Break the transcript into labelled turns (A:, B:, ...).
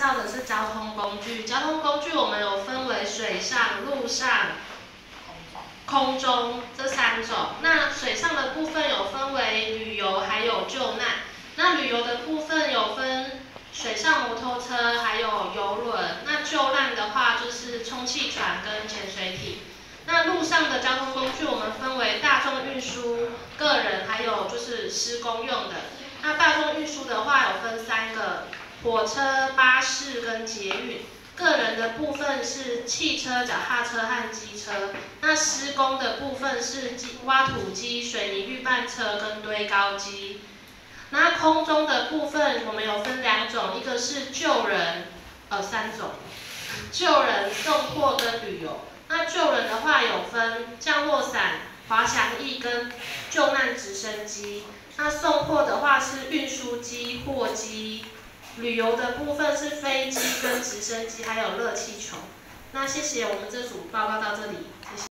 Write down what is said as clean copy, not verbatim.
A: 绍的是交通工具。交通工具我们有分为水上、陆上、空中这3种。那水上的部分有分为旅游还有救难。那旅游的部分有分水上摩托车还有邮轮。那救难的话就是充气船跟潜水艇。那陆上的交通工具我们分为大众运输、个人还有就是施工用的。那大众运输的话有分3个。火车、巴士跟捷运，个人的部分是汽车、脚踏车和机车。那施工的部分是挖土机、水泥预拌车跟堆高机。那空中的部分我们有分2种，一个是救人，3种，救人、送货跟旅游。那救人的话有分降落伞、滑翔翼跟救难直升机。那送货的话是运输机、货机。旅游的部分是飞机跟直升机，还有热气球。那谢谢，我们这组报告到这里，谢谢。